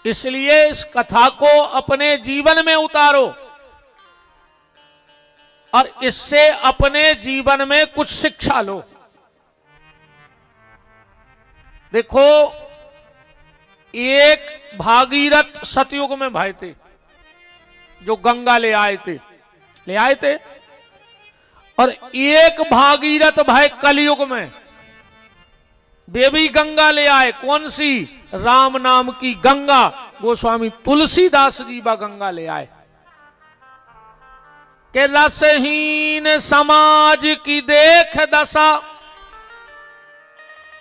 इसलिए इस कथा को अपने जीवन में उतारो और इससे अपने जीवन में कुछ शिक्षा लो। देखो, एक भागीरथ सतयुग में भाई थे जो गंगा ले आए थे, और एक भागीरथ भाई कलयुग में वे भी गंगा ले आए। कौन सी? राम नाम की गंगा। गोस्वामी तुलसीदास जी बा गंगा ले आए के रसहीन समाज की देख दशा,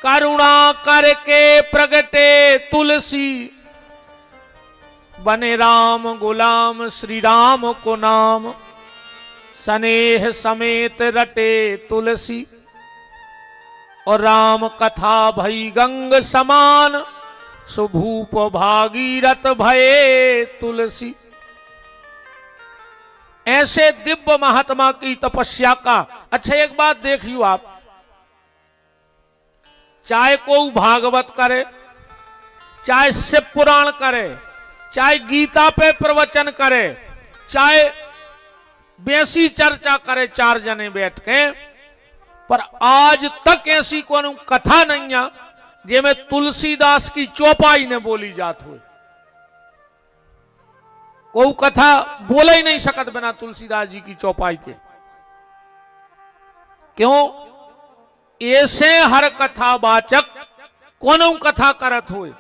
करुणा करके प्रगटे तुलसी, बने राम गुलाम श्री राम को नाम, स्नेह समेत रटे तुलसी। और राम कथा भई गंग समान, सुभूप भागीरथ भये तुलसी। ऐसे दिव्य महात्मा की तपस्या का। अच्छा, एक बात देखियो आप, चाहे कोई भागवत करे, चाहे शिव पुराण करे, चाहे गीता पे प्रवचन करे, चाहे बेसी चर्चा करे चार जने बैठ के, पर आज तक ऐसी कोई कथा नहीं है जिसमें तुलसीदास की चौपाई ने बोली जात हुई। कोई कथा बोले ही नहीं सकत बिना तुलसीदास जी की चौपाई के। क्यों? ऐसे हर कथा वाचक कोनो कथा करत हुए,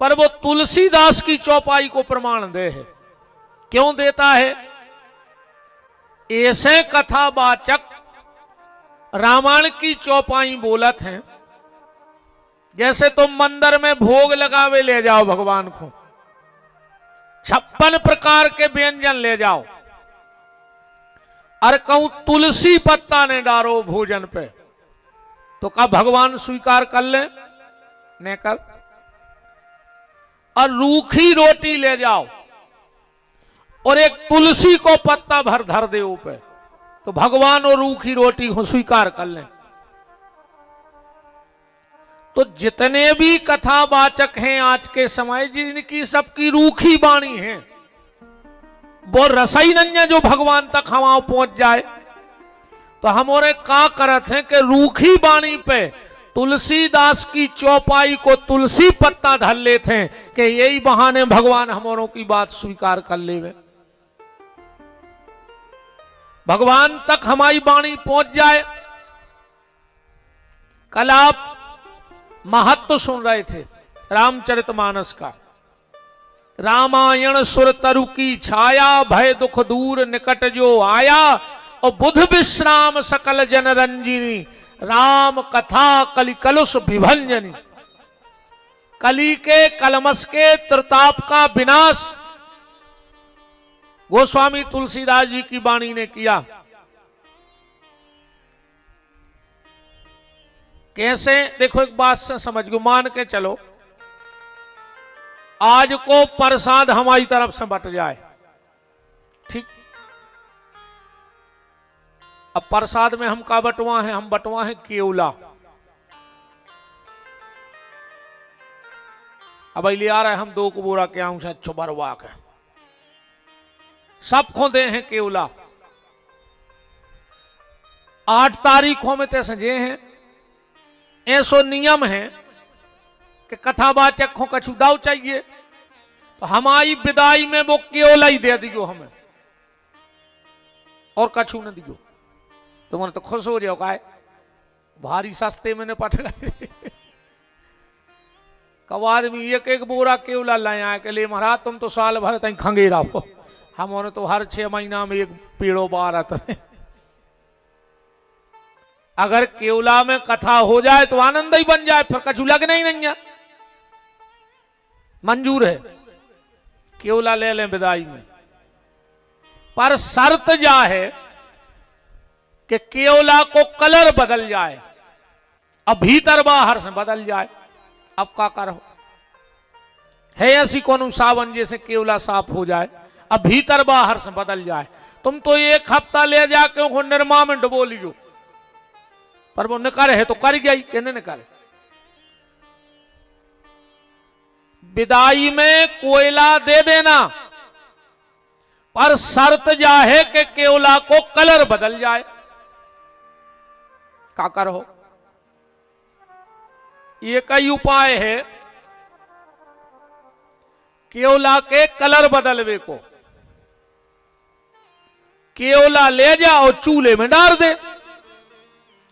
पर वो तुलसीदास की चौपाई को प्रमाण दे है। क्यों देता है? ऐसे कथा वाचक रामायण की चौपाई बोलत हैं, जैसे तुम मंदिर में भोग लगावे ले जाओ भगवान को, 56 प्रकार के व्यंजन ले जाओ, और कहूं तुलसी पत्ता ने डालो भोजन पे, तो क्या भगवान स्वीकार कर ले? नहीं कर। और रूखी रोटी ले जाओ और एक तुलसी को पत्ता भर धर दे ऊपर, तो भगवान और रूखी रोटी को स्वीकार कर लें। तो जितने भी कथावाचक हैं आज के समय, जिनकी सबकी रूखी वाणी है, वो रसई नन्या जो भगवान तक हमारा पहुंच जाए, तो हमारे का करत हैं कि रूखी वाणी पे तुलसीदास की चौपाई को तुलसी पत्ता धर लेते हैं कि यही बहाने भगवान हमारों की बात स्वीकार कर लेवे, भगवान तक हमारी वाणी पहुंच जाए। कल आप महत्व सुन रहे थे रामचरितमानस का। रामायण सुर तरु की छाया, भय दुख दूर निकट जो आया, और बुध विश्राम सकल जन रंजिनी, राम कथा कलि कलुष विभंजनी। कली के कलमस के त्रिताप का विनाश गोस्वामी तुलसीदास जी की वाणी ने किया। कैसे? देखो, एक बात से समझ गो, मान के चलो आज को प्रसाद हमारी तरफ से बट जाए, ठीक? अब प्रसाद में हम का बटवा है? हम बटवा है केवला। अब ले आ रहे हम 2 को बोरा के आऊं से अच्छो बरवा के सब खो दे हैं केवला। 8 तारीखों में ते सजे हैं, ऐसो नियम है कि कथावाचक को कछु दाव चाहिए, तो हमारी विदाई में वो केवला ही दे दियो हमें, और कछु न दियो। तो मैंने तो खुश हो जाओ, का भारी सस्ते में पट गए। कब आदमी एक बोरा केवला लाया के लिए, महाराज तुम तो साल भर तक खंगे रहो, हमारे तो हर 6 महीना में एक पेड़ों बारत है। अगर केवला में कथा हो जाए तो आनंद ही बन जाए, फिर कछु लगना ही नहीं है। मंजूर है, केवला ले लें विदाई में, पर शर्त जा है कि केवला को कलर बदल जाए, अब भीतर बाहर से बदल जाए। अब का करो? है ऐसी कौन सावन जैसे केवला साफ हो जाए, अब भीतर बाहर से बदल जाए। तुम तो 1 हफ्ता ले जाके उनको निर्मा में डुबो लीजो, पर वो निकर है तो कर गई, कहने निकर। विदाई में कोयला दे देना, पर शर्त जा है कि केवला को कलर बदल जाए। का करो, ये कई उपाय है केवला के कलर बदलवे को। केवला ले जाओ चूल्हे में डाल दे,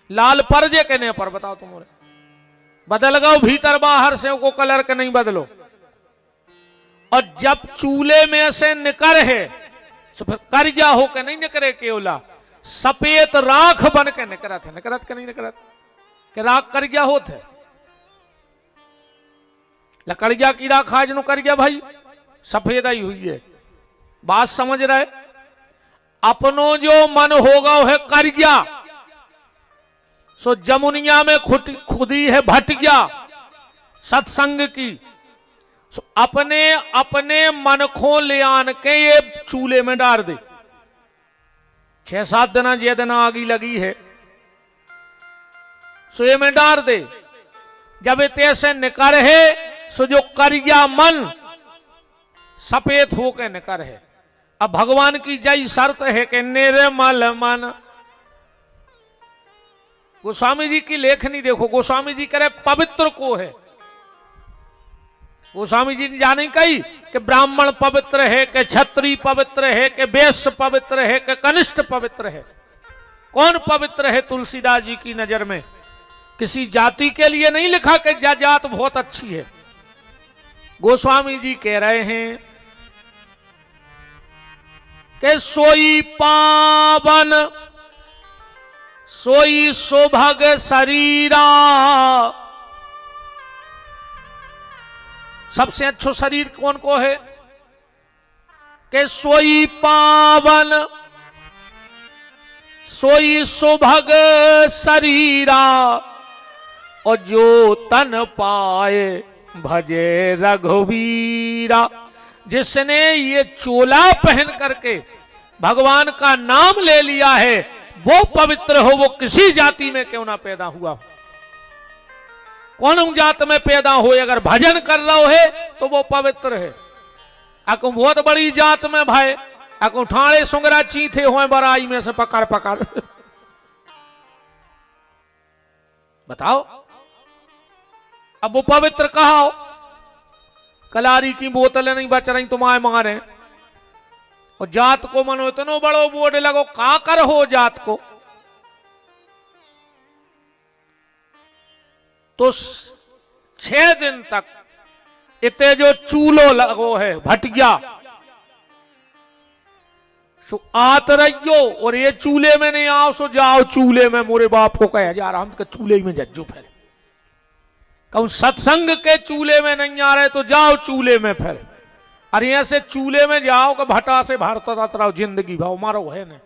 लाल परजे कहने पर बताओ तुम्हारे बदल गओ भीतर बाहर से को कलर के नहीं बदलो। और जब चूल्हे में से निकर है तो फिर करिया हो के नहीं निकरे केवला, सफेद राख बन के निकरत है। निकरत के नहीं निकरत के राख करिया होते, लकड़िया की राख आज नो करिया भाई सफेद ही हुई है। बात समझ रहे, अपनो जो मन होगा है करिया, सो जमुनिया में खुदी है भटिया सत्संग की। सो अपने अपने मन को ले आन के ये चूल्हे में डाल दे। 6-7 दिन जे दिन आगी लगी है सो ये में डाल दे। जब इतने से निकर है सो जो करिया मन सफेद होके निकर है। अब भगवान की जय शर्त है कि निर्मल मन। गोस्वामी जी की लेखनी देखो, गोस्वामी जी करे पवित्र को है। गोस्वामी जी ने जाने कही कि ब्राह्मण पवित्र है, कि क्षत्रिय पवित्र है, कि वैश्य पवित्र है, कि कनिष्ठ पवित्र है। कौन पवित्र है तुलसीदास जी की नजर में? किसी जाति के लिए नहीं लिखा कि जात बहुत अच्छी है। गोस्वामी जी कह रहे हैं कि सोई पावन सोई सुभग शरीरा। सबसे अच्छो शरीर कौन को है? कि सोई पावन सोई सुभग शरीरा, और जो तन पाए भजे रघुवीरा। जिसने ये चोला पहन करके भगवान का नाम ले लिया है वो पवित्र हो, वो किसी जाति में क्यों ना पैदा हुआ। कौन जात में पैदा हो, अगर भजन कर रहा है तो वो पवित्र है। अको बहुत बड़ी जात में भाई अको ठाणे सुंगरा चीथे हो बराई में से पकड़ पकड़ बताओ, अब वो पवित्र कहा हो? कलारी की बोतलें नहीं बच रही तुम्हारे मारे, और जात को मनो इतनो बड़ो बोर्ड लगो का कर हो जात को। तो 6 दिन तक इतने जो चूलो लगो है भटिया सो आत रहियो, और ये चूल्हे में नहीं आओ सो जाओ चूल्हे में। मोरे बाप को कहा जा रहा हम तो चूल्हे में जज्जू फिर कहूं सत्संग के चूल्हे में नहीं आ रहे तो जाओ चूल्हे में फिर। अरे यहां से चूल्हे में जाओ कि भटा से भारत रहो जिंदगी भाव मारो है न।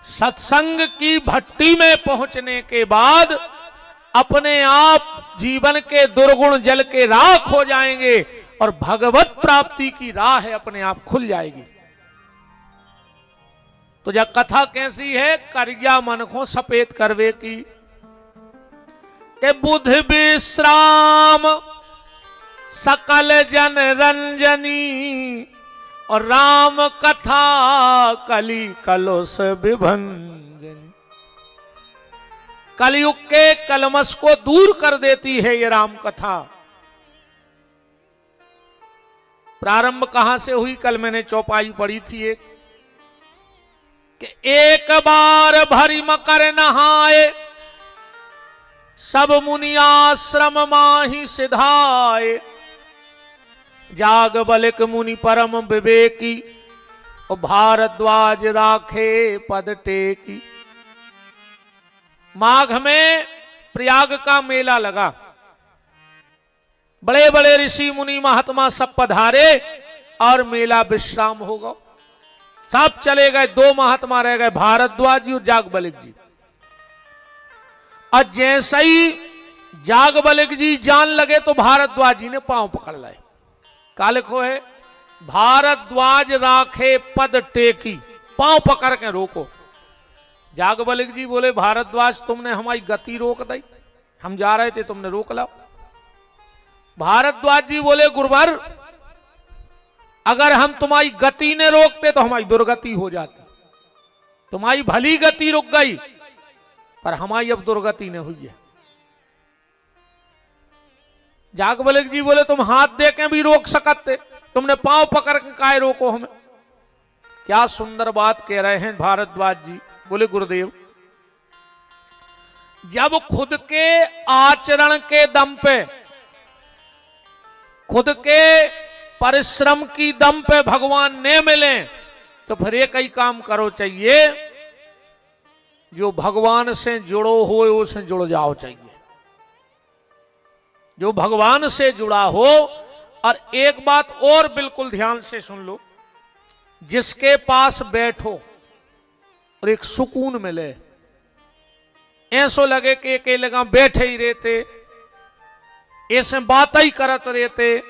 सत्संग की भट्टी में पहुंचने के बाद अपने आप जीवन के दुर्गुण जल के राख हो जाएंगे और भगवत प्राप्ति की राह है अपने आप खुल जाएगी। तो जब कथा कैसी है? करिया मन को सफेद करवे की। के बुध विश्राम सकल जन रंजनी, और राम कथा कली कलुष विभंजन। कलयुग के कलमश को दूर कर देती है ये राम कथा। प्रारंभ कहां से हुई? कल मैंने चौपाई पढ़ी थी एक कि एक बार भरी मकर नहाए, सब मुनि आश्रम माही सिधाए। जाग बलिक मुनि परम विवेकी, और भारद्वाज राखे पद टेकी। माघ में प्रयाग का मेला लगा, बड़े बड़े ऋषि मुनि महात्मा सब पधारे और मेला विश्राम होगा। सब चले गए, 2 महात्मा रह गए, भारद्वाज जी और जागबलिक जी। और जैसे ही जागबलिक जी जान लगे तो भारद्वाज जी ने पांव पकड़ लाए। का लिखो है? भारद्वाज राखे पद टेकी, पांव पकड़ के रोको। जागबलिक जी बोले भारद्वाज तुमने हमारी गति रोक दी, हम जा रहे थे तुमने रोक लाओ। भारद्वाज जी बोले गुरुवर, अगर हम तुम्हारी गति ने रोकते तो हमारी दुर्गति हो जाती। तुम्हारी भली गति रुक गई, पर हमारी अब दुर्गति ने हुई है। जागबलिक जी बोले तुम हाथ दे के भी रोक सकते, तुमने पांव पकड़ के काहे रोको हमें। क्या सुंदर बात कह रहे हैं भारद्वाज जी। बोले गुरुदेव, जब खुद के आचरण के दम पे, खुद के परिश्रम की दम पे भगवान ने मिले, तो फिर एक ही काम करो चाहिए, जो भगवान से जुड़ो हो उससे जुड़ जाओ चाहिए। जो भगवान से जुड़ा हो। और एक बात और बिल्कुल ध्यान से सुन लो, जिसके पास बैठो और एक सुकून मिले, ऐसो लगे कि अकेले का बैठे ही रहते, ऐसे बात ही करत रहते,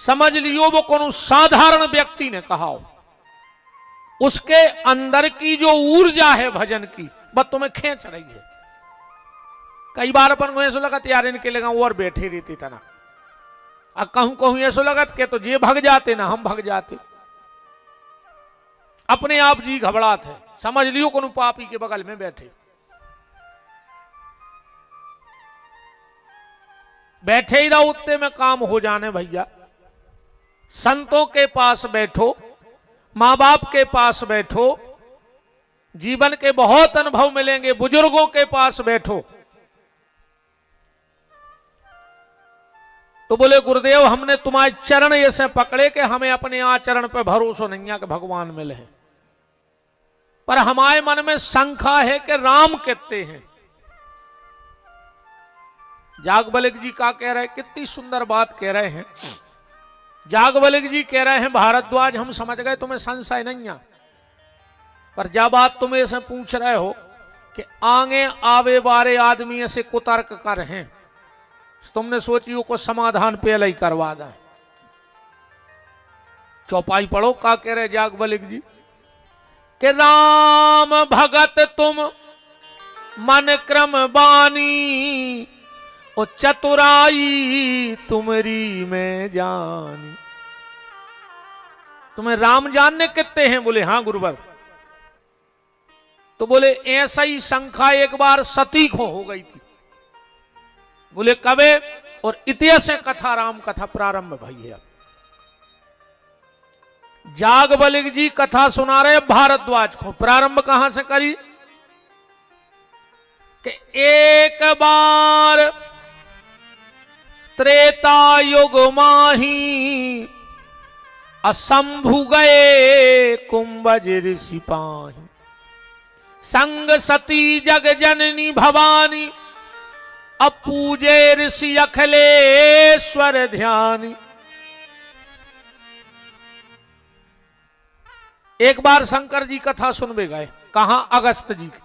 समझ लियो वो कोनो साधारण व्यक्ति ने कहा हो। उसके अंदर की जो ऊर्जा है भजन की, बस तुम्हें खींच रही है। कई बार अपन को ऐसा लगा यार इनके लगा और बैठे रहती था ना, अब कहूं कहूं ऐसा लगा कि तो ये भग जाते ना हम भग जाते। अपने आप जी घबराते, समझ लियो कोनो पापी के बगल में बैठे। बैठे ही रहो, उतने में काम हो जाने भैया। संतों के पास बैठो, मां बाप के पास बैठो, जीवन के बहुत अनुभव मिलेंगे। बुजुर्गों के पास बैठो। तो बोले गुरुदेव, हमने तुम्हारे चरण ऐसे पकड़े कि हमें अपने आचरण पर भरोसा नहीं है कि भगवान मिले हैं, पर हमारे मन में शंका है कि राम कितने हैं। जागबलिक जी का कह रहे, कितनी सुंदर बात कह रहे हैं। जागबलिक जी कह रहे हैं भारद्वाज, हम समझ गए तुम्हें संशय नहीं है, पर जब बात तुम ऐसे पूछ रहे हो कि आगे आवे वाले आदमी ऐसे कुतर्क कर हैं, तुमने सोची को समाधान पहले ही करवा दें। चौपाई पढ़ो, का कह रहे जागबलिक जी कि राम भगत तुम मन क्रम बानी, ओ चतुराई तुमरी में जानी। तुम्हें राम जानने कितने हैं? बोले हां गुरुवर। तो बोले ऐसा ही शंका एक बार सती को हो गई थी। बोले कबे? और इतिहास कथा, राम कथा प्रारंभ भई है। जागबलिक जी कथा सुना रहे भारद्वाज को। प्रारंभ कहां से करी कि एक बार त्रेता युग माही, असंभु गए कुंभज ऋषि पाही। संग सती जग जननी भवानी, अब पूजे ऋषि अखिलेश्वर ध्यानी। एक बार शंकर जी कथा सुनबे गए, कहां? अगस्त जी की।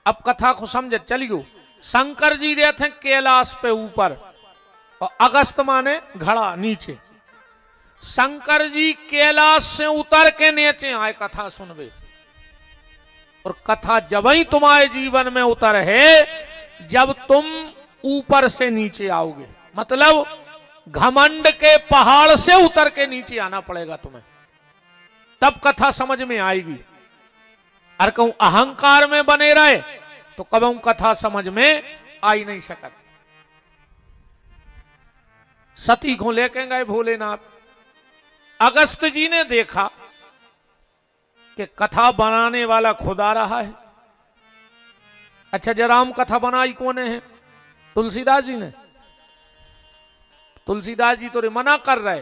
अब कथा को समझ चलियो। शंकर जी रहते हैं कैलाश पे ऊपर, और अगस्त माने घड़ा नीचे। शंकर जी कैलाश से उतर के नीचे आए कथा सुनबे। और कथा जब ही तुम्हारे जीवन में उतर है जब तुम ऊपर से नीचे आओगे, मतलब घमंड के पहाड़ से उतर के नीचे आना पड़ेगा तुम्हें, तब कथा समझ में आएगी। और कहूं अहंकार में बने रहे तो कभी कथा समझ में आ ही नहीं सकती। सती को लेके गए भोलेनाथ। अगस्त जी ने देखा कि कथा बनाने वाला खुदा रहा है। अच्छा, जरा राम कथा बनाई कौन है? तुलसीदास जी ने। तुलसीदास जी तो मना कर रहे,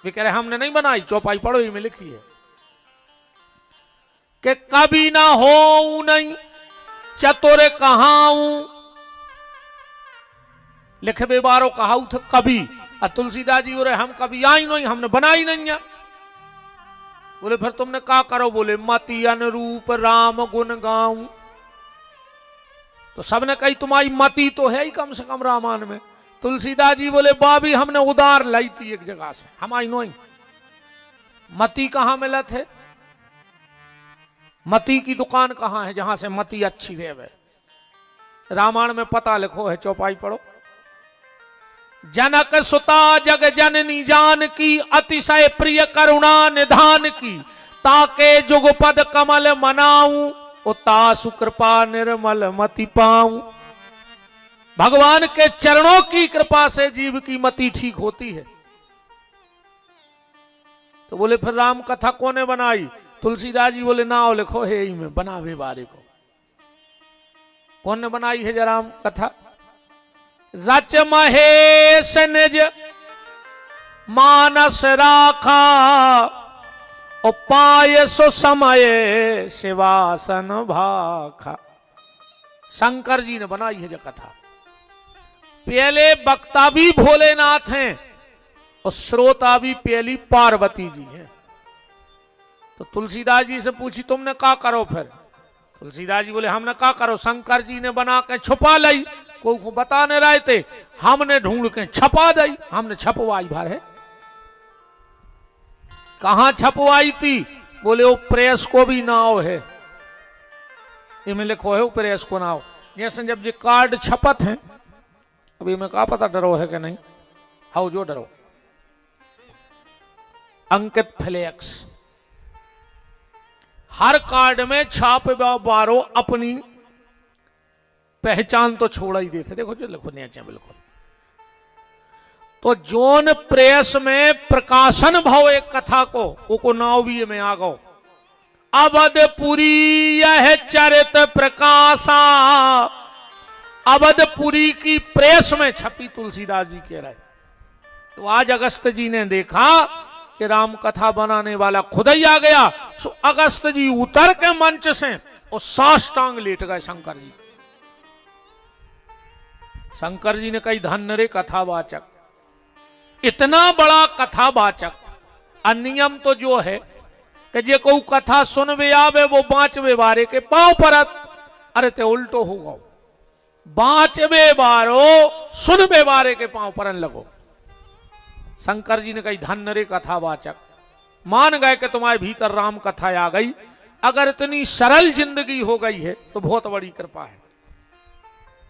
वे कह रहे हमने नहीं बनाई। चौपाई पढ़ो, ही में लिखी है कि कभी ना हो नहीं चतुर कहाऊं, लिखबे बारो कहाऊ थे कभी। और तुलसीदास जी बोले हम कभी आई नहीं, हमने बनाई नहीं है। बोले फिर तुमने क्या करो? बोले मति अनुरूप राम गुण गाऊं। तो सबने कही तुम्हारी मति तो है ही कम से कम रामायण में। तुलसीदास जी बोले बाबी हमने उधार लाई थी एक जगह से, हम आई नहीं। मति कहां मिला थे? मति की दुकान कहां है जहां से मति अच्छी रहे? रामायण में पता लिखो है, चौपाई पढ़ो। जनक सुता जग जननी जान की, अतिशय प्रिय करुणा निधान की, ताके जुगपद कमल मनाऊं, उतासु कृपा निर्मल मति पाऊं। भगवान के चरणों की कृपा से जीव की मति ठीक होती है। तो बोले फिर राम कथा कौने बनाई? तुलसीदास जी बोले नाव लिखो है ही में बनावे बारे को। कौन ने बनाई है राम कथा? रच महेश निज मानस राखा, उपाय सो समय शिवासन भाखा। शंकर जी ने बनाई है जो कथा। पहले वक्ता भी भोलेनाथ हैं और श्रोता भी पहली पार्वती जी हैं। तो तुलसीदास जी से पूछी तुमने क्या करो? फिर तुलसीदास जी बोले हमने क्या करो, शंकर जी ने बना के छुपा लाई, को बता नहीं रहे थे, हमने ढूंढ के छपा दी, हमने छपवाई भर है। कहां छपवाई थी? बोले वो प्रेस को भी नाव है, इनमें लिखो है वो प्रेस को नाव। जैसे जब ये कार्ड छपत हैं, अभी मैं कहा पता डरो है कि नहीं, हाउ जो डरो, अंकित फ्लेक्स हर कार्ड में छाप बारो अपनी पहचान तो छोड़ा ही देते। देखो जो लिखो नीचे बिल्कुल। तो जोन प्रेस में प्रकाशन भाव एक कथा को नाव भी में आ गो। अवधपुरी यह चरित प्रकाशा, अवधपुरी की प्रेस में छपी, तुलसीदास जी कह रहे। तो आज अगस्त जी ने देखा कि राम कथा बनाने वाला खुद ही आ गया। सो अगस्त जी उतर के मंच से और साष्टांग लेट गए शंकर जी। शंकर जी ने कही धन्य रे कथावाचक, इतना बड़ा कथावाचक। अनियम तो जो है कि जे को कथा सुनवे आवे वो बांचवे बारे के पांव परत। अरे ते उल्टो होगा, बांचवे बारो सुनवे बारे के पांव परन लगो। शंकर जी ने कही धन्य रे कथावाचक, मान गए कि तुम्हारे भीतर राम कथा आ गई। अगर इतनी सरल जिंदगी हो गई है तो बहुत बड़ी कृपा है।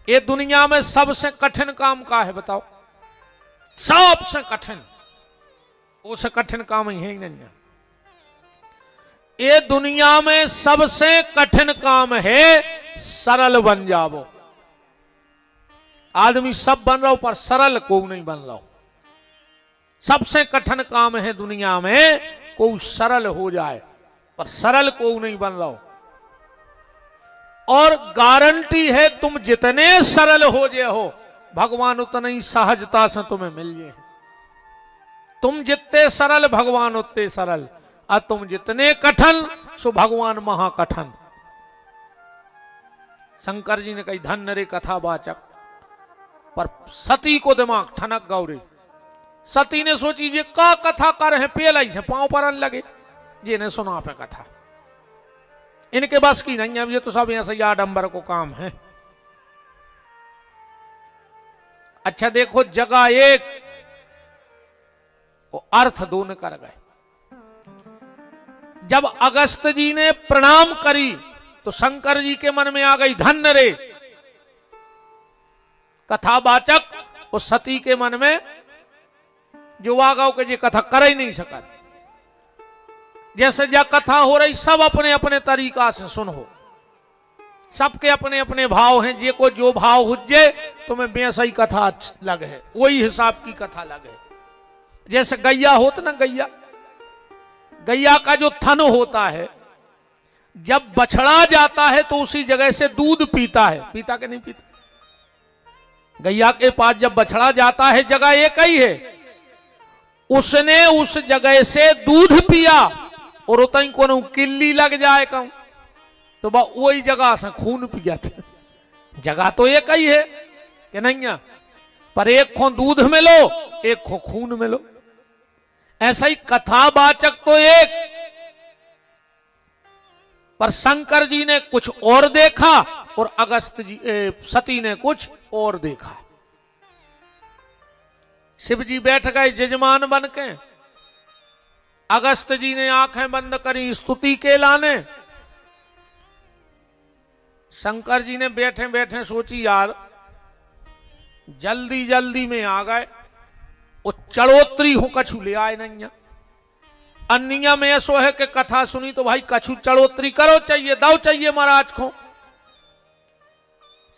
ये दुनिया में सबसे कठिन काम का है बताओ? सबसे कठिन, उसे कठिन काम ही है ही नहीं। ये दुनिया में सबसे कठिन काम है सरल बन जाओ। आदमी सब बन रहा हो पर सरल को नहीं बन रहा हो। सबसे कठिन काम है दुनिया में को सरल हो जाए, पर सरल को नहीं बन रहा हो। और गारंटी है तुम जितने सरल हो जाए हो, भगवान उतना ही सहजता से तुम्हें मिल जाए। तुम जितने सरल भगवान उतने सरल, और तुम जितने कठिन सो भगवान महाकठिन। शंकर जी ने कही धन्य रे कथावाचक, पर सती को दिमाग ठनक गौरे। सती ने सोची जे का कथा कर है, पेलाई से पांव परन लगे जे ने सुना पे कथा। इनके बस की नहीं है, ये तो सब ऐसे आडंबर को काम है। अच्छा देखो, जगह एक वो अर्थ दो न कर गए। जब अगस्त जी ने प्रणाम करी तो शंकर जी के मन में आ गई धन्य रे कथावाचक। और सती के मन में जो वागाओ के जी कथा कर ही नहीं सका। जैसे जा कथा हो रही, सब अपने अपने तरीका से सुनो, सबके अपने अपने भाव हैं। जे को जो भाव हुज्जे तुम्हें वैसा ही कथा लगे, वही हिसाब की कथा लगे। जैसे गैया होता ना, गैया का जो थन होता है, जब बछड़ा जाता है तो उसी जगह से दूध पीता है। पीता के नहीं पीता? गैया के पास जब बछड़ा जाता है, जगह एक ही है, उसने उस जगह से दूध पिया और उतनी को किल्ली लग जाए कम तो वही जगह से खून पिया था। जगह तो एक ही है कि नहीं है, पर एक खो दूध में लो, एक खो खून में लो। ऐसा ही कथावाचक तो एक, पर शंकर जी ने कुछ और देखा और अगस्त जी सती ने कुछ और देखा। शिव जी बैठ गए जजमान बन के, अगस्त जी ने आंखें बंद करी स्तुति के लाने। शंकर जी ने बैठे बैठे सोची यार जल्दी जल्दी में आ गए, वो चढ़ोतरी हो कछु ले आए नहीं। अन्य में ऐसो है कि कथा सुनी तो भाई कछु चढ़ोतरी करो चाहिए, दाव चाहिए महाराज को।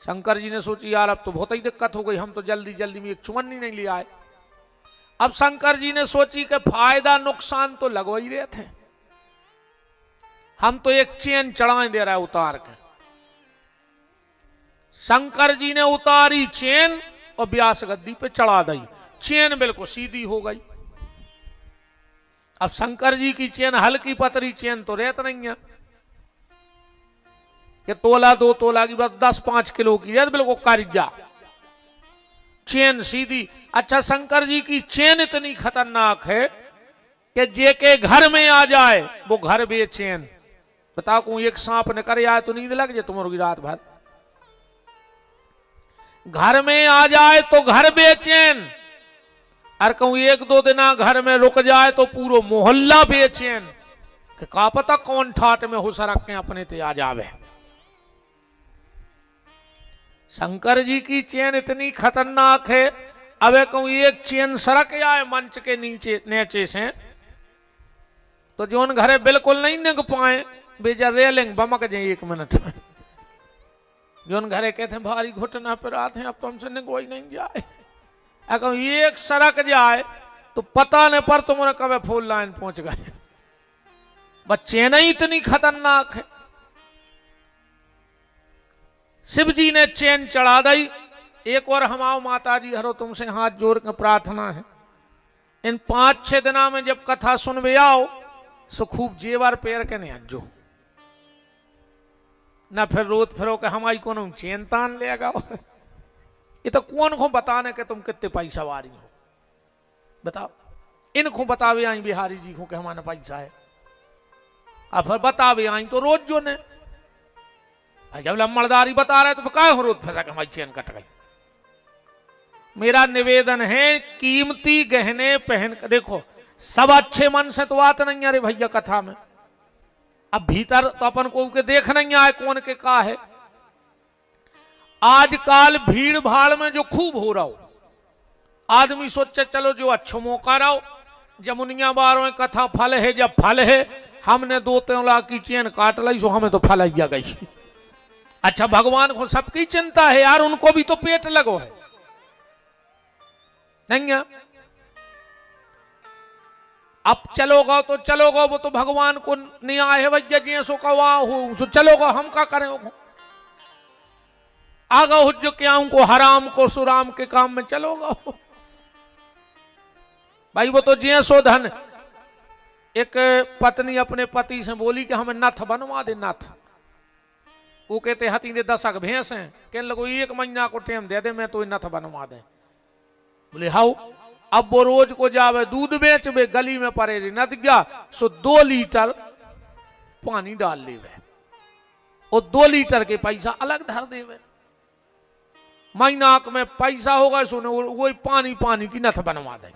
शंकर जी ने सोची यार अब तो बहुत ही दिक्कत हो गई, हम तो जल्दी जल्दी में एक चुमन्नी नहीं ले आए। अब शंकर जी ने सोची कि फायदा नुकसान तो लगवा ही रहे थे, हम तो एक चेन चढ़ाए दे रहा है उतार के। शंकर जी ने उतारी चेन और व्यास गद्दी पे चढ़ा दी, चेन बिल्कुल सीधी हो गई। अब शंकर जी की चेन हल्की पतरी चेन तो रहत नहीं है कि तोला 2 तोला की, बस 10-5 किलो की है, बिल्कुल कारिजा चेन सीधी। अच्छा शंकर जी की चेन इतनी खतरनाक है कि जे के घर में आ जाए वो घर बेचैन। बता को एक सांप ने कर आए तो नींद लग जाए तुम्हारी रात भर, घर में आ जाए तो घर बेचैन, और कहूं 1-2 दिन घर में रुक जाए तो पूरा मोहल्ला बेचैन कि का पता कौन ठाट में हो सरक के अपने ते आ जावे। शंकर जी की चेन इतनी खतरनाक है, अब कहूं एक चेन सरक आए मंच के नीचे से तो जोन घरे बिल्कुल नहीं निग पाए, बेजा रेलिंग बमक जाए 1 मिनट में। जोन घरे कहते भारी घुटना पर आते हैं अब तो हमसे निगोई नहीं जाए, अगर एक सड़क जाए तो पता नहीं पर तुम्हारे कभी फुल लाइन पहुंच गए। बच्चे नहीं इतनी खतरनाक है। शिव जी ने चैन चढ़ा दी। एक और हमाओ माता जी हरो तुमसे हाथ जोड़ कर प्रार्थना है, इन 5-6 दिना में जब कथा सुनवे आओ सो खूब जेवर पैर के नहीं अज्जो ना, फिर रोत फिरो के हमारी कौन चैन तान लेगा। ये तो कौन को बताने के तुम कितने पैसा वारी हो, बताओ। इनको बतावे आई बिहारी जी को कि हमारा पैसा है, अब फिर बतावे आई तो रोज जो ने जब लम्बड़दारी बता रहे तो फिर क्या हो रोज फंसा के हमारी चैन कट गई। मेरा निवेदन है कीमती गहने पहन कर देखो, सब अच्छे मन से तो आते नहीं अरे भैया कथा में, अब भीतर तो अपन को के देख नहीं आए कौन के का है। आजकल भीड़ भाड़ में जो खूब हो रहा हो, आदमी सोचे चलो जो अच्छो मौका रहो, जमुनिया बारों कथा फल है, जब फल है हमने 2-3 लाख की चेन काट ली सो हमें तो फल आ गई। अच्छा भगवान को सबकी चिंता है यार, उनको भी तो पेट लगो है नहीं है? अब चलोगा तो चलोगा, वो तो भगवान को न्याय है भैया जी सो कवा हो सो चलोगा, हम क्या करें हो आगा हो जो क्या उनको हराम को सुराम के काम में चलोगा हो भाई। वो तो जी सो धन। एक पत्नी अपने पति से बोली कि हमें नथ बनवा दे, नथ। वो कहते हती दे 10 भैंस हैं, कहने लगो 1 महीना को टाइम दे दे मैं तो नथ बनवा दे। बोले हाउ। अब वो रोज को जावे दूध बेच बे, गली में परे नद गया सो 2 लीटर पानी डाल लेवे और 2 लीटर के पैसा अलग धर देवे। महीना में पैसा होगा सो वही पानी की नथ बनवा दे।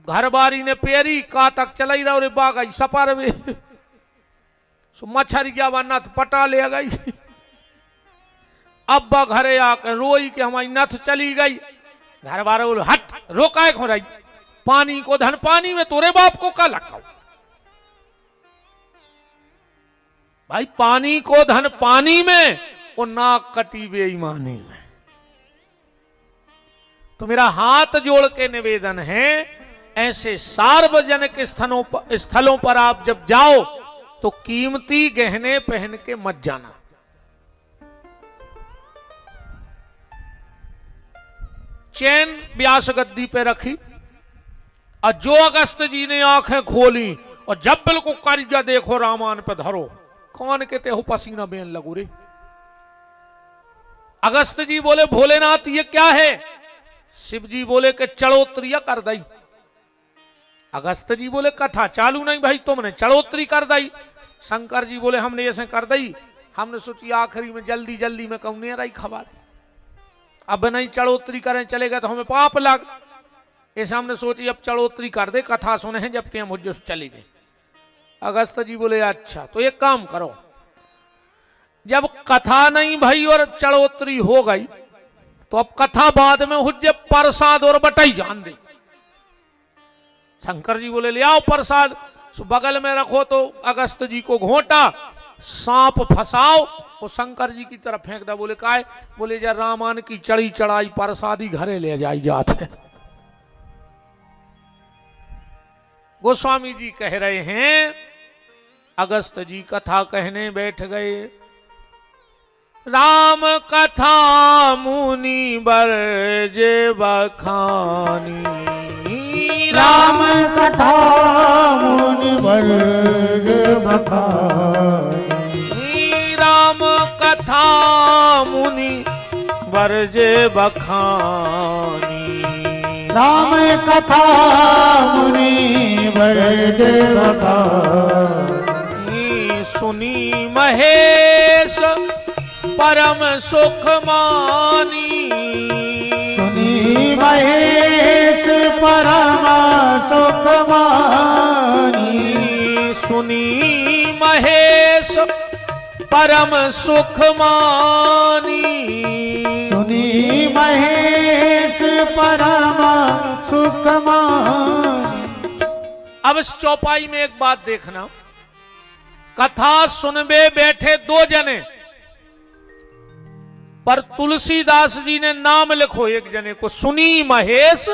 घर बारी ने पेरी का तक चलाई रहा और बागई सपर वे सो मच्छर गया वा नथ पटा ले गई। अब घरे आकर रोई कि हमारी नथ चली गई। घर वाले बोले हट रोका खो रही, पानी को धन पानी में, तोरे बाप को का लगा भाई, पानी को धन पानी में और नाक कटी बेईमानी में। तो मेरा हाथ जोड़ के निवेदन है ऐसे सार्वजनिक स्थलों पर आप जब जाओ तो कीमती गहने पहन के मत जाना। चैन व्यास गद्दी पे रखी और जो अगस्त जी ने आंखें खोली और जब बिल्कुल कारिजा देखो रामान पे धरो, कौन कहते हो पसीना बेन लगू रे। अगस्त जी बोले भोलेनाथ ये क्या है? शिव जी बोले कि चढ़ोत्तरी कर दई। अगस्त जी बोले कथा चालू नहीं भाई, तुमने चढ़ोत्तरी कर दई। शंकर जी बोले हमने ऐसे कर दई, हमने सोची आखिरी में जल्दी जल्दी में कहूं नहीं रही खबर, अब नहीं चढ़ोत्तरी करें चलेगा तो हमें पाप लग, ऐसे हमने सोची अब चढ़ोत्तरी कर दे, कथा सुने हैं जब टाइम मुझे चली गई। अगस्त जी बोले अच्छा तो एक काम करो, जब कथा नहीं भाई और चढ़ोत्तरी हो गई तो अब कथा बाद में हुज्जे प्रसाद और बटाई जान दे। शंकर जी बोले ले आओ प्रसाद, बगल में रखो तो अगस्त जी को घोंटा, सांप फंसाओ और शंकर जी की तरफ फेंक दा। बोले काय? बोले जा रामान की चढ़ी चढ़ाई प्रसादी घरे ले जाई जाते। गोस्वामी जी कह रहे हैं, अगस्त जी कथा कहने बैठ गए। राम कथा मुनि बरजे बखानी, राम कथा मुनि बरजे बखानी, राम कथा मुनि बरजे बखानी, राम कथा मुनि बरजे बखानी, सुनी महेश परम सुख मानी, सुनी महेश परम सुख मानी, सुनी महेश परम सुख मानी, सुनी महेश परम सुख मानी। अब इस चौपाई में एक बात देखना, कथा सुनबे बैठे दो जने, पर तुलसीदास जी ने नाम लिखो एक जने को, सुनी महेश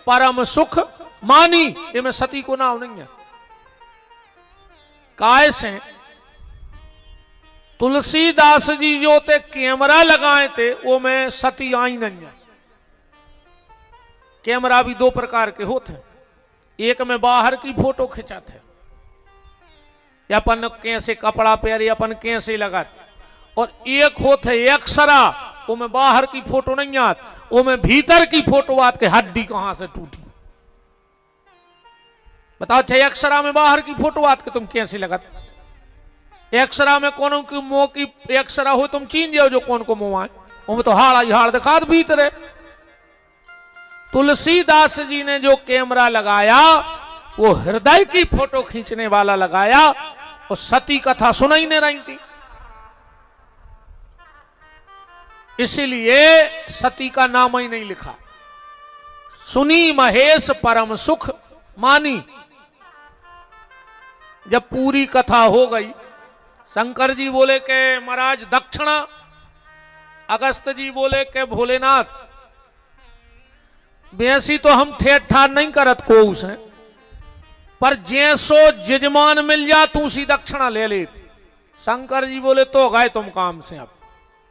परम सुख मानी। ये में सती को नाम नहीं है। काय से तुलसीदास जी जो ते कैमरा लगाए थे वो में सती आई नहीं है। कैमरा भी दो प्रकार के होते, एक में बाहर की फोटो खिंचाते, या अपन कैसे कपड़ा पहरे अपन कैसे लगाते, और एक होते एक्सरा, वो में बाहर की फोटो नहीं आत, वो में भीतर की फोटो आत के हड्डी कहां से टूटी। बताओ चाहिए एक्सरा में बाहर की फोटो आत के तुम कैसे लगात? एक्सरा में कौन की मुंह की एक्सरा हो तुम चीन जाओ जो कौन को मुंह आए, वो में तो हाड़ आई हाड़ दिखा भीतर। तुलसीदास जी ने जो कैमरा लगाया वो हृदय की फोटो खींचने वाला लगाया, और सती कथा सुनाई नहीं रही थी, इसीलिए सती का नाम ही नहीं लिखा। सुनी महेश परम सुख मानी। जब पूरी कथा हो गई, शंकर जी बोले के महाराज दक्षिणा, अगस्त जी बोले के भोलेनाथ बेसी तो हम ठेठ ठार नहीं करत को उसे, पर जैसो जजमान मिल जा तू सी दक्षिणा ले ले। शंकर जी बोले तो गए तुम काम से। अब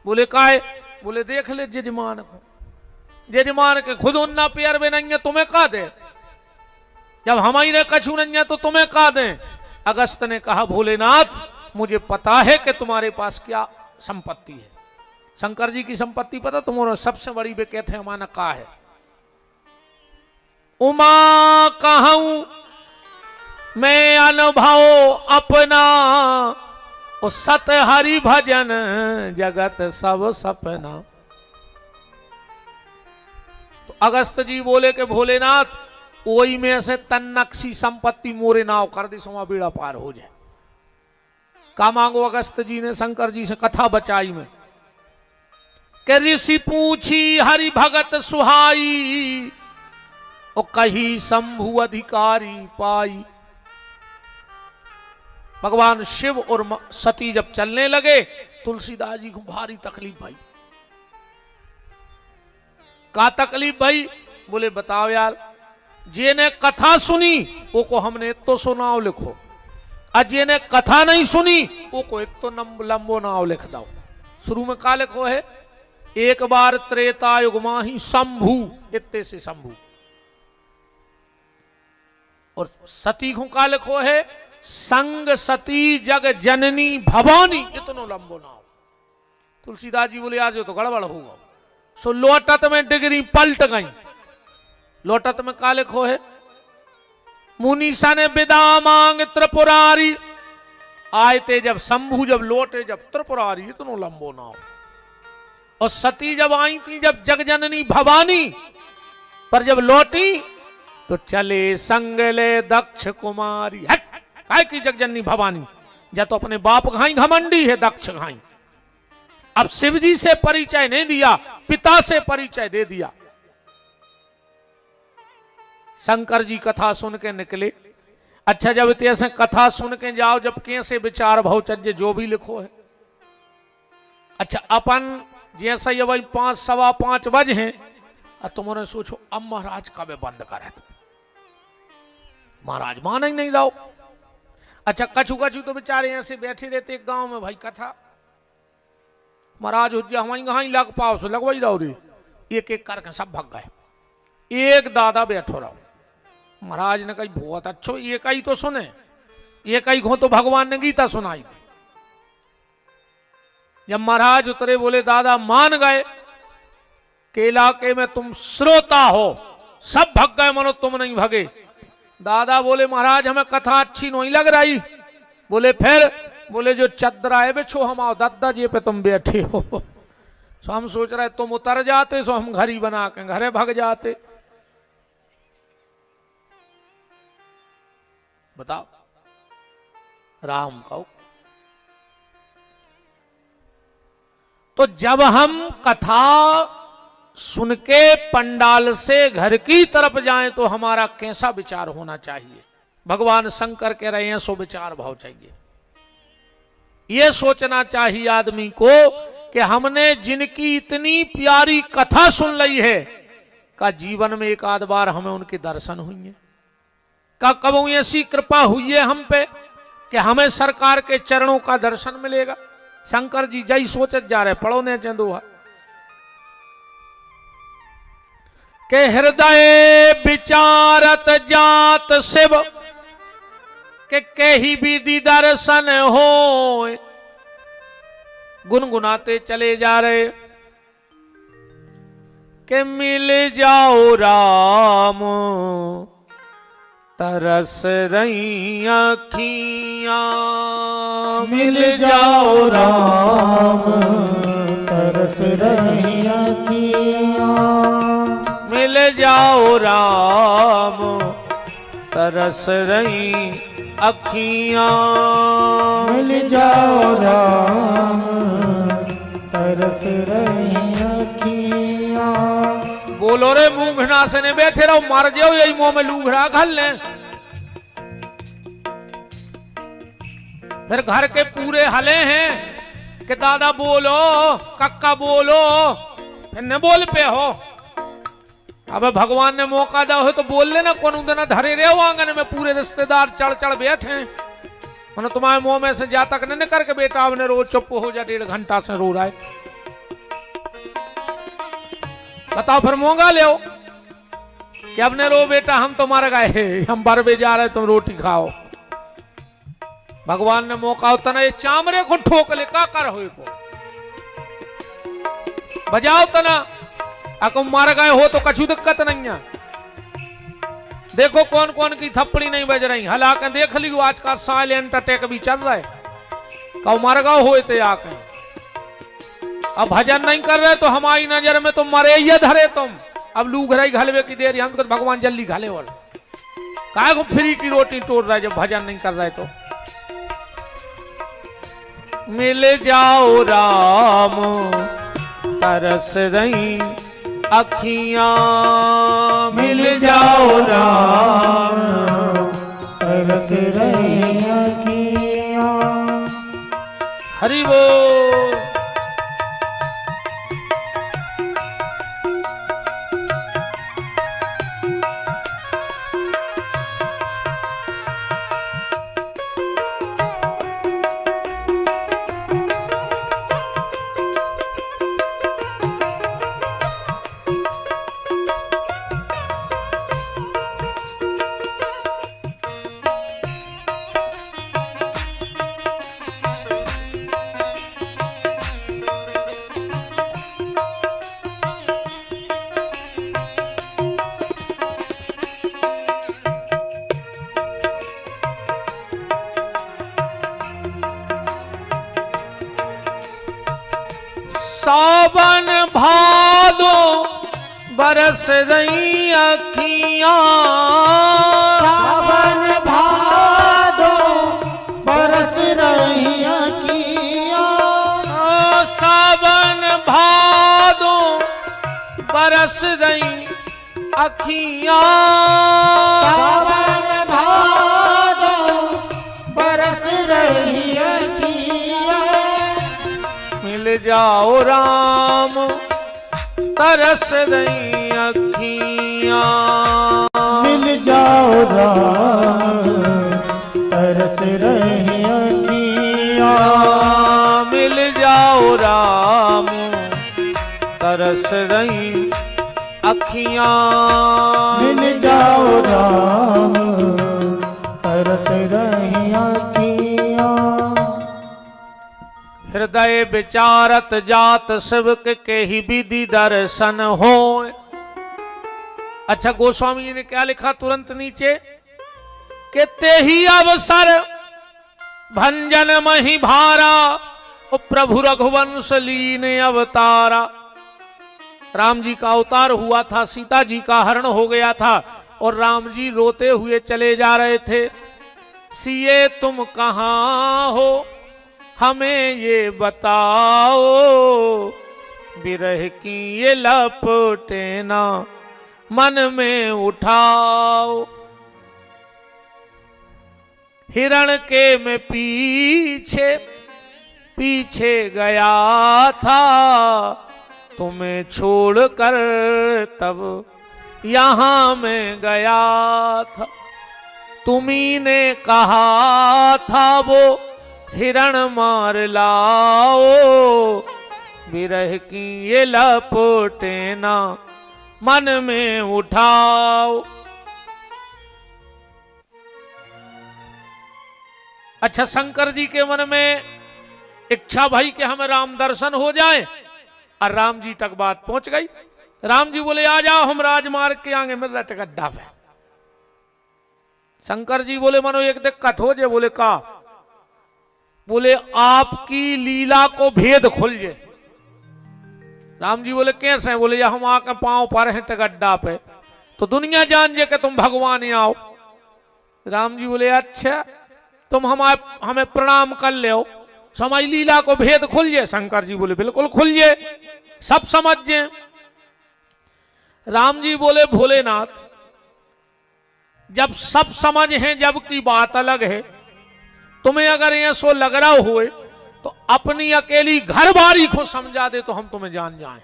बोले काय? बोले देख ले जजमान को, जजमान के खुद उन्ना प्यार में नहीं है, तुम्हें कहा दे? जब हमारे कछु नहीं है तो तुम्हें कहा दे? अगस्त ने कहा भोलेनाथ मुझे पता है कि तुम्हारे पास क्या संपत्ति है। शंकर जी की संपत्ति पता तुम्हारा सबसे बड़ी वे कहते हैं हमारा का है। उमा कहूं मैं अनुभव अपना, ओ सत हरि भजन जगत सब सपना। तो अगस्त जी बोले कि भोलेनाथ ओई में से तन्नक्सी संपत्ति मोरे नाव कर दे, सो बेड़ा पार हो जाए। का मांगो अगस्त जी ने शंकर जी से कथा बचाई में कि ऋषि पूछी हरि भगत सुहाई, ओ कही शंभु अधिकारी पाई। भगवान शिव और सती जब चलने लगे, तुलसीदास जी को भारी तकलीफ भाई। का तकलीफ भाई? बोले बताओ यार, जिन्हें कथा सुनी वो को हमने तो सुनाओ लिखो, और जिन्हें कथा नहीं सुनी वो को एक तो लंबो नाव लिख दो। शुरू में का लिखो है? एक बार त्रेता युग माही शंभु, इत्ते से शंभु। और सती को का लिखो है? संग सती जग जननी भवानी, इतनो लंबो नाव। तुलसीदास जी बोले आज तो गड़बड़ होगा। सो लोटत में डिग्री पलट गई। लोटत में का लिखो है? मुनीसा ने विदा मांग त्रिपुरारी, आए थे जब शंभु, जब लौटे जब त्रिपुरारी, इतनो लंबो नाव। और सती जब आई थी जब जगजननी भवानी, पर जब लौटी तो चले संगले दक्ष कुमारी। हट काय की जगजननी भवानी, या तो अपने बाप घाई घमंडी है दक्ष घाई। अब शिव जी से परिचय नहीं दिया, पिता से परिचय दे दिया। शंकर जी कथा सुन के निकले। अच्छा, जब इतने कथा सुन के जाओ, जब कैसे विचार भवचर्य जो भी लिखो है। अच्छा, अपन जैसा ये वही 5 सवा 5 बजे हैं, तुमने सोचो अब महाराज कब बंद करे, महाराज मान ही नहीं जाओ। अच्छा, कछु कछु तो बेचारे ऐसे बैठे रहते गांव में, भाई कथा महाराज हमारी कहाँ लग पाओ सो लगवाई रहो रे, एक एक करके सब भग गए। एक दादा बैठो रहो, महाराज ने कही बहुत अच्छो, एक ही तो सुने, एक ही को तो भगवान ने गीता सुनाई थी। जब महाराज उतरे बोले दादा मान गए के इलाके में तुम श्रोता हो, सब भग गए मनो तुम नहीं भगे। दादा बोले महाराज हमें कथा अच्छी नहीं लग रही। बोले फिर? बोले जो चद्दरा है बिछो हम आओ दादा जी पे तुम बैठे हो। सो हम सोच रहे तुम उतर जाते, सो हम घर ही बना के घरे भग जाते। बताओ राम कहो। तो जब हम कथा सुन के पंडाल से घर की तरफ जाएं तो हमारा कैसा विचार होना चाहिए? भगवान शंकर कह रहे हैं सो विचार भाव चाहिए। यह सोचना चाहिए आदमी को कि हमने जिनकी इतनी प्यारी कथा सुन ली है, का जीवन में एक आध बार हमें उनके दर्शन हुए हैं, का कब ऐसी कृपा हुई है हम पे कि हमें सरकार के चरणों का दर्शन मिलेगा। शंकर जी जय सोचत जा रहे, पढ़ो ने चंदोहा के हृदय विचारत जात शिव के कही विधि दर्शन हो। गुनगुनाते चले जा रहे के मिल जाओ राम तरस रही अखियां, मिल जाओ राम तरस रही अखियां, मिल जाओ राम तरस रही अखियां, मिल जाओ राम तरस रही अखियां। बोलो रे मूंगना से ने बैठे रहो, मार जाओ यही मुंह में लूघरा घल ले। फिर घर के पूरे हले हैं कि दादा बोलो, कक्का बोलो, फिर न बोल पे हो। अब भगवान ने मौका दो हो तो बोल लेना, कौन दिन धरे रहे हो आंगन में पूरे रिश्तेदार चढ़ चढ़ बैठे। मैंने तुम्हारे मुंह में से जा तक न करके बेटा आपने रोज चुप हो जा, 1.5 घंटा से रो रहा है। बताओ फिर मोंगा ले कि अब ने रो बेटा हम तो मर गए, हम बरबे जा रहे तुम रोटी खाओ। भगवान ने मौका होता ना, ये चामरे को ठोक ले का कर हो को बजाओ तना, अको मर गए हो तो कछु दिक्कत नहीं है। देखो कौन कौन की थप्पड़ी नहीं बज रही, हालांकि देख लियो आज का साइलेंट अटैक भी चल रहा है। कब मर गए हो ते आके अब भजन नहीं कर रहे तो हमारी नजर में तुम मरे ये धरे तुम। अब लू घरे घलवे की देर हम तो भगवान जल्दी घाले वाल काय को फ्री की रोटी तोड़ रहा है जब भजन नहीं कर रहे तो। मिल जाओ राम तरस रही अखियां, मिल जाओ राम तरस रही अखियां। हरि बोल। सावन भादो बरस रही अखियां, सावन भादो बरस रही अखियां, सावन अखियां। सावन भादो बरस रही अखियां। मिल जाओ राम तरस रही अखियां। मिल जाओ राम तरस रही अखियां। मिल जाओ राम तरस रही अखियां। मिल जाओ राम तरस रही अखियां। हृदय विचारत जात सेवक के ही विधि दर्शन हो। अच्छा, गोस्वामी जी ने क्या लिखा तुरंत नीचे कि ते ही अवसर भंजन मही भारा, ओ प्रभु रघुवंश लीन अवतारा। राम जी का अवतार हुआ था, सीता जी का हरण हो गया था और राम जी रोते हुए चले जा रहे थे। सिए तुम कहां हो हमें ये बताओ, विरह की ये लपटे ना मन में उठाओ। हिरण के मैं पीछे पीछे गया था, तुम्हें छोड़कर तब यहां मैं गया था। तुम्ही ने कहा था वो हिरण मार लाओ, विरह की ये लपटे ना मन में उठाओ। अच्छा, शंकर जी के मन में इच्छा भई कि हमें राम दर्शन हो जाए, और राम जी तक बात पहुंच गई। राम जी बोले आ जाओ, हम राजमार्ग के आगे मिल रहे गड्ढा पे। शंकर जी बोले मनो एक दिक्कत हो जाए। बोले का? बोले आपकी लीला को भेद खुल जाए। राम जी बोले कैसे? बोले या हम आके पांव पर हैं गड्ढा पे तो दुनिया जान जे कि तुम भगवान आओ। राम जी बोले अच्छा, तुम हमें प्रणाम कर ले, समझ लीला को भेद खुल जाए। शंकर जी बोले बिल्कुल खुल जाए, सब समझ जाए। राम जी बोले भोलेनाथ, जब सब समझ हैं जब की बात अलग है। तुम्हें अगर ये सो लग रहा हुए तो अपनी अकेली घर बारी को समझा दे तो हम तुम्हें जान जाएं।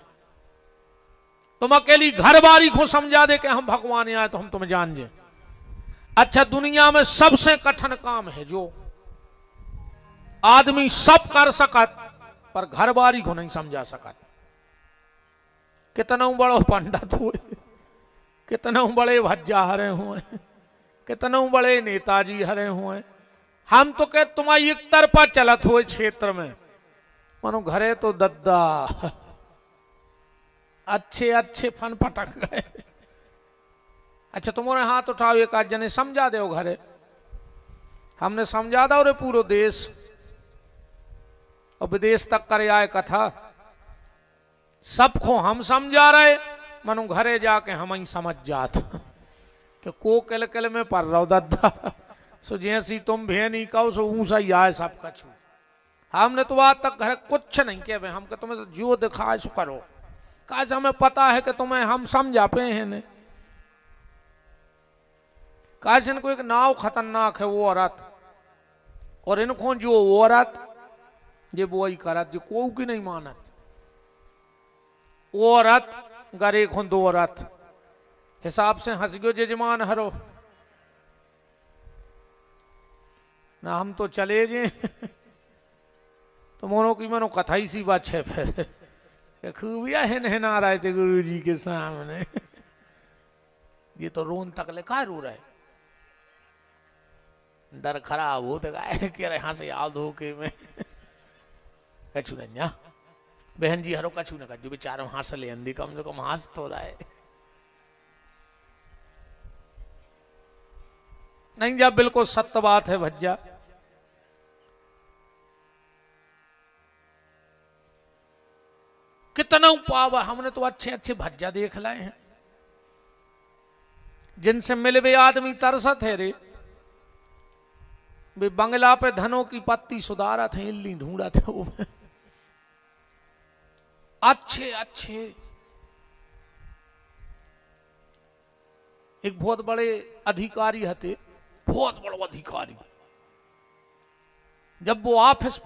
तुम अकेली घर बारी को समझा दे कि हम भगवान आए तो हम तुम्हें जान जाए। अच्छा, दुनिया में सबसे कठिन काम है जो आदमी सब कर सकत पर घर बारी को नहीं समझा सकत। कितना बड़ो पंडित हुए, कितना बड़े भज्जा हरे हुए, कितना बड़े नेताजी हरे हुए, हम तो कह तुम्हारी एक तरफा चलत हुए क्षेत्र में। मानो घरे तो दद्दा अच्छे अच्छे फन पटक गए। अच्छा, तुम्हारे हाथ उठाओ, एक आध जने समझा दे घरे। हमने समझा दो रे पूरा देश और विदेश तक कर आए कथा। सबको हम समझा रहे, मनु घरे जाके हम ही समझ जात कि को किल किल में पर रहो दद्दा। सो जैसी तुम भेनी कहो सो ऊंसा ही आए सब कछु। हमने तो आज तक घर कुछ नहीं किया भाई, हमको तुम्हें तो जो दिखाए सो करो। काश हमें पता है कि तुम्हें हम समझा पे हैं। काश इनको एक नाव खतरनाक है वो औरत, और इनको जो वो औरत ये वो ही करत जो को की नहीं मानत। वो औरत गरे खो दो औरत हिसाब से हंस गयो जजमान हरो ना, हम तो चले जे तो मोनो की मनो कथा ही सी बात है। फिर खूबिया है नहना रहे थे गुरु जी के सामने। ये तो रोन तक ले का रो रहे, डर खराब हो तो गाय के यहाँ से याद हो के मैं कछु नहीं। बहन जी हरो कछु न कर जो बेचारा हाथ ले अंधी कम से कम हाथ तो रहा है नहीं। जब बिल्कुल सत्य बात है भज्जा। कितना पावा, हमने तो अच्छे अच्छे भज्जा देख लाए हैं जिनसे मिले वे आदमी तरसत है रे। वे बंगला पे धनों की पत्ती सुधारा थे, इल्ली ढूंढा थे वो अच्छे अच्छे। एक बहुत बड़े अधिकारी हते, बहुत बड़ो अधिकारी। जब वो ऑफिस